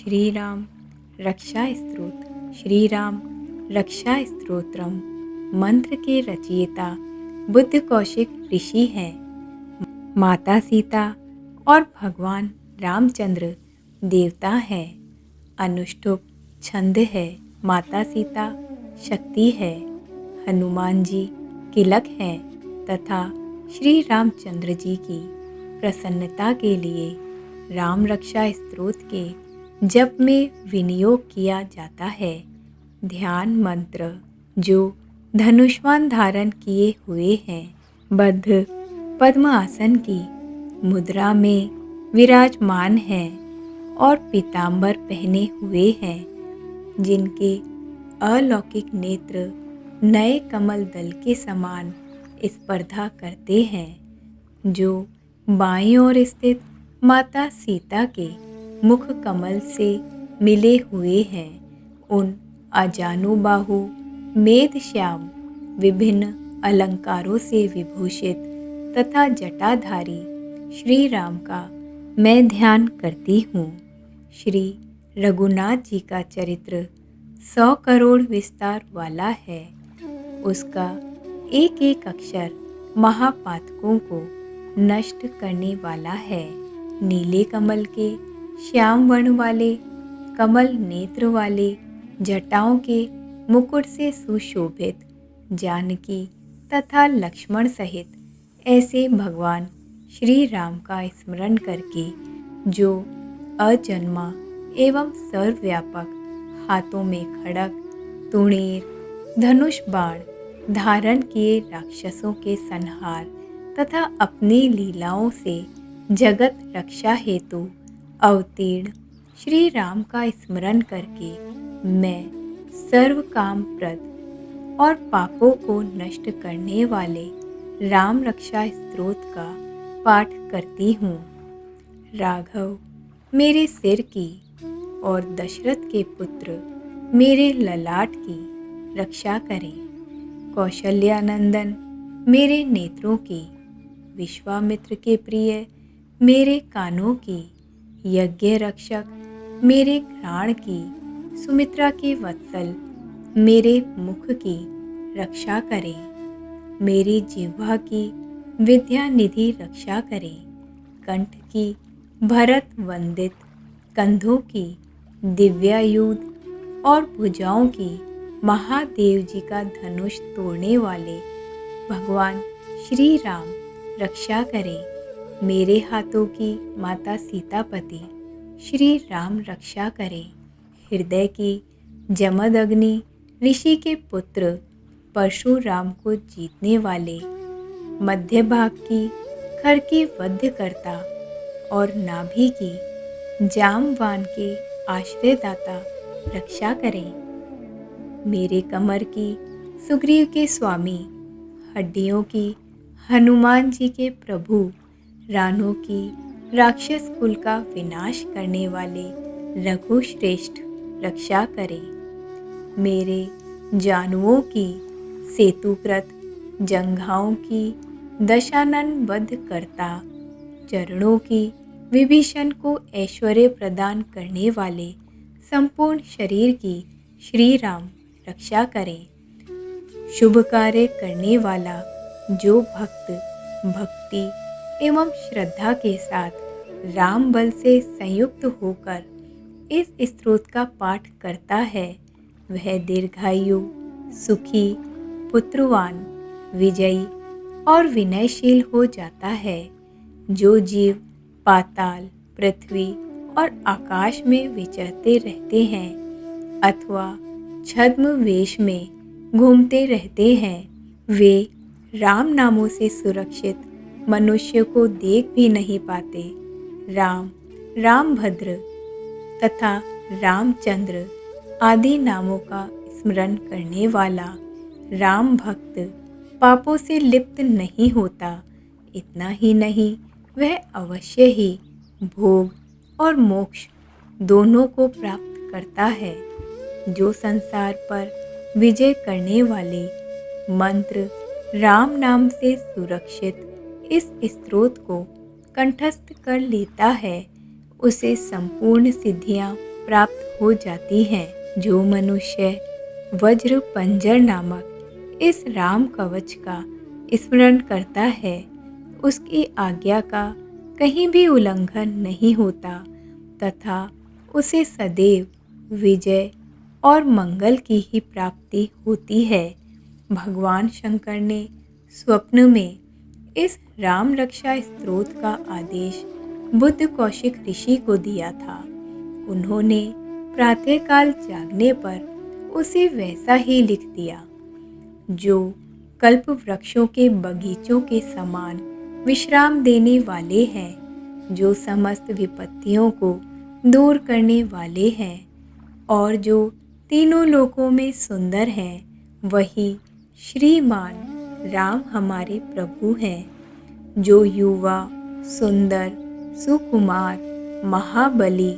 श्री राम रक्षा स्तोत्र। श्री राम रक्षा स्तोत्रम मंत्र के रचयिता बुद्ध कौशिक ऋषि हैं। माता सीता और भगवान रामचंद्र देवता हैं। अनुष्टुप छंद है। माता सीता शक्ति है। हनुमान जी किलक हैं तथा श्री रामचंद्र जी की प्रसन्नता के लिए राम रक्षा स्तोत्र के जप में विनियोग किया जाता है। ध्यान मंत्र जो धनुष्मान धारण किए हुए हैं, बद्ध पद्म आसन की मुद्रा में विराजमान हैं और पीतांबर पहने हुए हैं, जिनके अलौकिक नेत्र नए कमल दल के समान स्पर्धा करते हैं, जो बाईं ओर स्थित माता सीता के मुख कमल से मिले हुए हैं। उन अजानुबाहु मेघश्याम विभिन्न अलंकारों से विभूषित तथा जटाधारी श्री राम का मैं ध्यान करती हूँ। श्री रघुनाथ जी का चरित्र 100 करोड़ विस्तार वाला है। उसका एक एक अक्षर महापातकों को नष्ट करने वाला है। नीले कमल के श्याम वर्ण वाले कमल नेत्र वाले जटाओं के मुकुट से सुशोभित जानकी तथा लक्ष्मण सहित ऐसे भगवान श्री राम का स्मरण करके जो अजन्मा एवं सर्वव्यापक हाथों में खड़ग, तुणीर, धनुष बाण धारण किए राक्षसों के संहार तथा अपनी लीलाओं से जगत रक्षा हेतु अवतीर्ण श्री राम का स्मरण करके मैं सर्व काम प्रद और पापों को नष्ट करने वाले राम रक्षा स्तोत्र का पाठ करती हूँ। राघव मेरे सिर की और दशरथ के पुत्र मेरे ललाट की रक्षा करें। कौशल्यानंदन मेरे नेत्रों की, विश्वामित्र के प्रिय मेरे कानों की, यज्ञ रक्षक मेरे घ्राण की, सुमित्रा के वत्सल मेरे मुख की रक्षा करें। मेरी जिह्वा की विद्या निधि रक्षा करें। कंठ की भरत वंदित, कंधों की दिव्यायुध और भुजाओं की महादेव जी का धनुष तोड़ने वाले भगवान श्री राम रक्षा करें। मेरे हाथों की माता सीतापति श्री राम रक्षा करें। हृदय की जमद अग्नि ऋषि के पुत्र परशुराम को जीतने वाले, मध्य भाग की खर के वध्य करता और नाभि की जामवान के आश्रयदाता रक्षा करें। मेरे कमर की सुग्रीव के स्वामी, हड्डियों की हनुमान जी के प्रभु, रानों की राक्षस कुल का विनाश करने वाले रघुश्रेष्ठ रक्षा करें। मेरे जानुओं की सेतुकृत, जंघाओं की दशानन वध करता, चरणों की विभीषण को ऐश्वर्य प्रदान करने वाले संपूर्ण शरीर की श्री राम रक्षा करें। शुभ कार्य करने वाला जो भक्त भक्ति एवं श्रद्धा के साथ राम बल से संयुक्त होकर इस स्तोत्र का पाठ करता है, वह दीर्घायु, सुखी, पुत्रवान, विजयी और विनयशील हो जाता है। जो जीव पाताल, पृथ्वी और आकाश में विचरते रहते हैं अथवा छद्म वेश में घूमते रहते हैं, वे राम नामों से सुरक्षित मनुष्य को देख भी नहीं पाते। राम, रामभद्र तथा रामचंद्र आदि नामों का स्मरण करने वाला राम भक्त पापों से लिप्त नहीं होता। इतना ही नहीं, वह अवश्य ही भोग और मोक्ष दोनों को प्राप्त करता है। जो संसार पर विजय करने वाले मंत्र राम नाम से सुरक्षित इस स्तोत्र को कंठस्थ कर लेता है, उसे संपूर्ण सिद्धियां प्राप्त हो जाती हैं। जो मनुष्य वज्र पंजर नामक इस राम कवच का स्मरण करता है, उसकी आज्ञा का कहीं भी उल्लंघन नहीं होता तथा उसे सदैव विजय और मंगल की ही प्राप्ति होती है। भगवान शंकर ने स्वप्न में इस राम रक्षा स्तोत्र का आदेश बुद्ध कौशिक ऋषि को दिया था। उन्होंने प्रातःकाल जागने पर उसे वैसा ही लिख दिया, जो कल्प वृक्षों के बगीचों के समान विश्राम देने वाले हैं, जो समस्त विपत्तियों को दूर करने वाले हैं और जो तीनों लोकों में सुंदर हैं। वही श्रीमान राम हमारे प्रभु हैं, जो युवा, सुंदर, सुकुमार, महाबली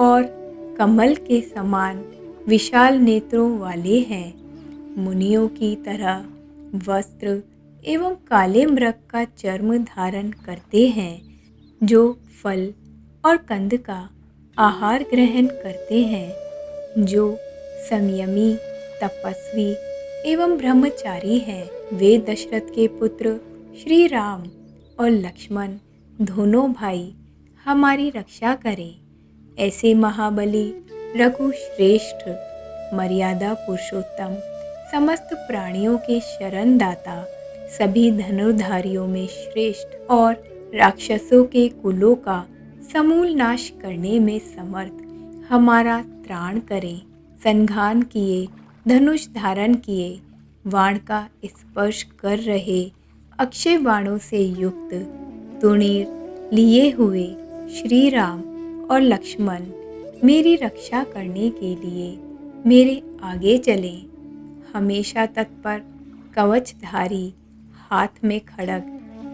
और कमल के समान विशाल नेत्रों वाले हैं। मुनियों की तरह वस्त्र एवं काले मृग का चर्म धारण करते हैं, जो फल और कंद का आहार ग्रहण करते हैं, जो संयमी, तपस्वी एवं ब्रह्मचारी हैं। वे दशरथ के पुत्र श्री राम और लक्ष्मण दोनों भाई हमारी रक्षा करें। ऐसे महाबली, रघुश्रेष्ठ, मर्यादा पुरुषोत्तम, समस्त प्राणियों के शरण दाता, सभी धनुर्धारियों में श्रेष्ठ और राक्षसों के कुलों का समूल नाश करने में समर्थ हमारा त्राण करें। संघान किए, धनुष धारण किए, वाण का स्पर्श कर रहे, अक्षय बाणों से युक्त, तुणीर लिए हुए श्री राम और लक्ष्मण मेरी रक्षा करने के लिए मेरे आगे चलें। हमेशा तत्पर, कवचधारी, हाथ में खड्ग,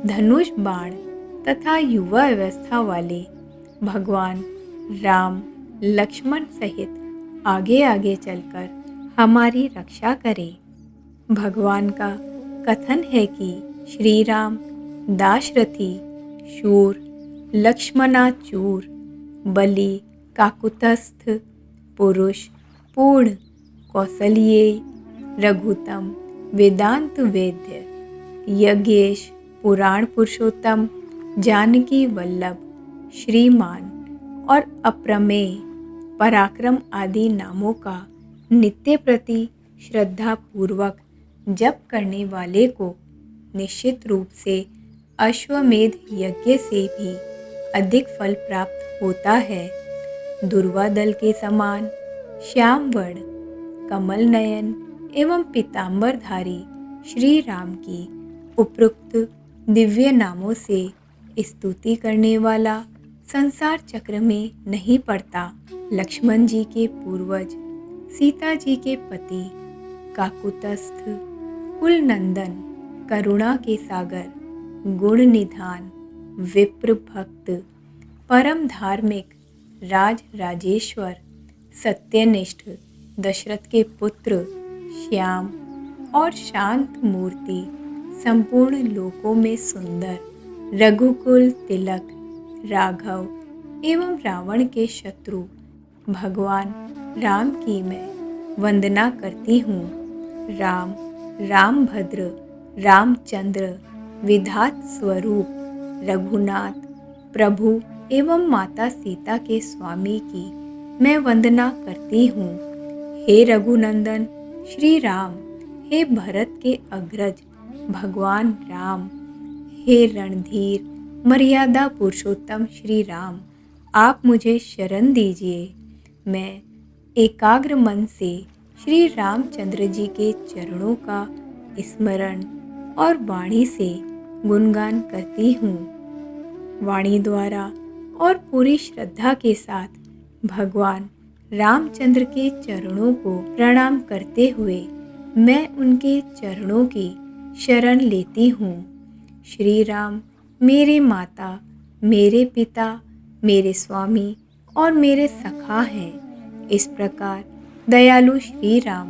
धनुष बाण तथा युवा अवस्था वाले भगवान राम लक्ष्मण सहित आगे आगे चलकर हमारी रक्षा करें। भगवान का कथन है कि श्री राम दाशरथी, शूर, लक्ष्मणाचूर, बलि, काकुत्स्थ, पुरुष, पूर्ण, कौसल्येय, रघुतम, वेदांत वेद्य, यज्ञेश, पुराण पुरुषोत्तम, जानकी वल्लभ, श्रीमान और अप्रमेय, पराक्रम आदि नामों का नित्य प्रति श्रद्धा पूर्वक जप करने वाले को निश्चित रूप से अश्वमेध यज्ञ से भी अधिक फल प्राप्त होता है। दुर्वा दल के समान श्याम वर्ण, कमल नयन एवं पीतांबरधारी श्री राम की उपरोक्त दिव्य नामों से स्तुति करने वाला संसार चक्र में नहीं पड़ता। लक्ष्मण जी के पूर्वज, सीता जी के पति, काकुत्स्थ, कुल नंदन, करुणा के सागर, गुण निधान, विप्र भक्त, परम धार्मिक, राज राजेश्वर, सत्यनिष्ठ, दशरथ के पुत्र, श्याम और शांत मूर्ति, संपूर्ण लोकों में सुंदर, रघुकुल तिलक, राघव एवं रावण के शत्रु भगवान राम की मैं वंदना करती हूँ। राम, रामभद्र, रामचंद्र, विधात स्वरूप, रघुनाथ, प्रभु एवं माता सीता के स्वामी की मैं वंदना करती हूँ। हे रघुनंदन श्री राम, हे भरत के अग्रज भगवान राम, हे रणधीर, मर्यादा पुरुषोत्तम श्री राम, आप मुझे शरण दीजिए। मैं एकाग्र मन से श्री रामचंद्र जी के चरणों का स्मरण और वाणी से गुणगान करती हूँ। वाणी द्वारा और पूरी श्रद्धा के साथ भगवान रामचंद्र के चरणों को प्रणाम करते हुए मैं उनके चरणों की शरण लेती हूँ। श्री राम मेरे माता, मेरे पिता, मेरे स्वामी और मेरे सखा हैं। इस प्रकार दयालु श्री राम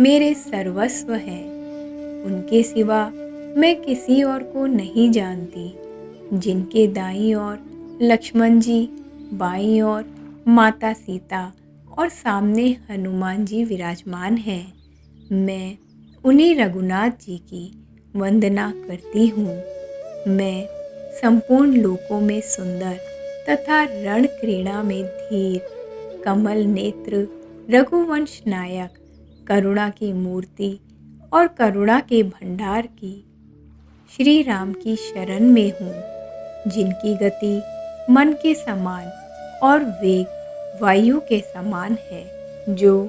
मेरे सर्वस्व हैं। उनके सिवा मैं किसी और को नहीं जानती। जिनके दाईं ओर लक्ष्मण जी, बाईं ओर माता सीता और सामने हनुमान जी विराजमान हैं। मैं उन्हीं रघुनाथ जी की वंदना करती हूँ। मैं संपूर्ण लोकों में सुंदर तथा रण क्रीड़ा में धीर, कमल नेत्र, रघुवंश नायक, करुणा की मूर्ति और करुणा के भंडार की श्री राम की शरण में हूँ, जिनकी गति मन के समान और वेग वायु के समान है, जो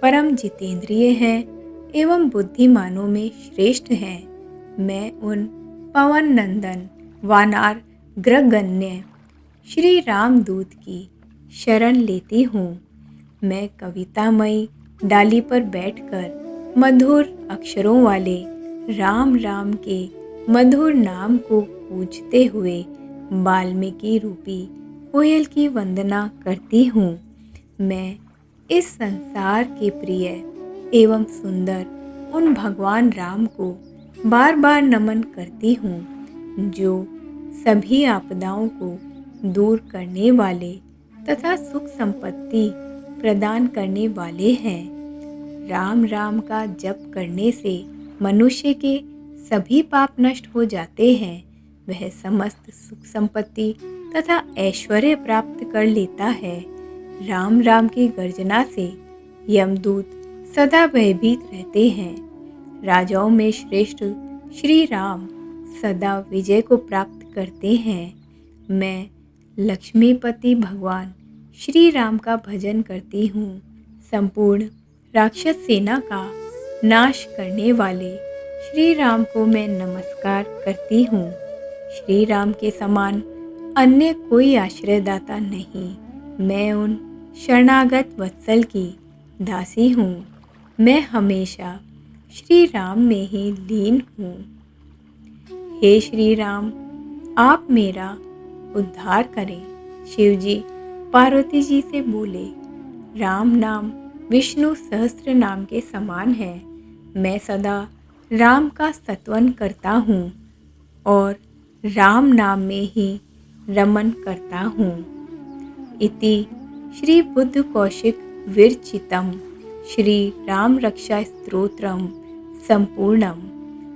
परम जितेंद्रिय हैं एवं बुद्धिमानों में श्रेष्ठ हैं। मैं उन पवन नंदन वानर ग्रगण्य श्री रामदूत की शरण लेती हूँ। मैं कवितामयी डाली पर बैठकर मधुर अक्षरों वाले राम राम के मधुर नाम को पूजते हुए वाल्मीकि रूपी कोयल की वंदना करती हूँ। मैं इस संसार के प्रिय एवं सुंदर उन भगवान राम को बार बार नमन करती हूँ, जो सभी आपदाओं को दूर करने वाले तथा सुख संपत्ति प्रदान करने वाले हैं। राम राम का जप करने से मनुष्य के सभी पाप नष्ट हो जाते हैं। वह समस्त सुख संपत्ति तथा ऐश्वर्य प्राप्त कर लेता है। राम राम की गर्जना से यमदूत सदा भयभीत रहते हैं। राजाओं में श्रेष्ठ श्री राम सदा विजय को प्राप्त करते हैं। मैं लक्ष्मीपति भगवान श्री राम का भजन करती हूँ। संपूर्ण राक्षस सेना का नाश करने वाले श्री राम को मैं नमस्कार करती हूँ। श्री राम के समान अन्य कोई आश्रयदाता नहीं। मैं उन शरणागत वत्सल की दासी हूँ। मैं हमेशा श्री राम में ही लीन हूँ। हे श्री राम, आप मेरा उद्धार करें। शिवजी पार्वती जी से बोले, राम नाम विष्णु सहस्त्र नाम के समान है। मैं सदा राम का स्तवन करता हूँ और राम नाम में ही रमन करता हूँ। इति श्री बुद्ध कौशिक विरचितम श्री राम रक्षा स्तोत्रम संपूर्णम।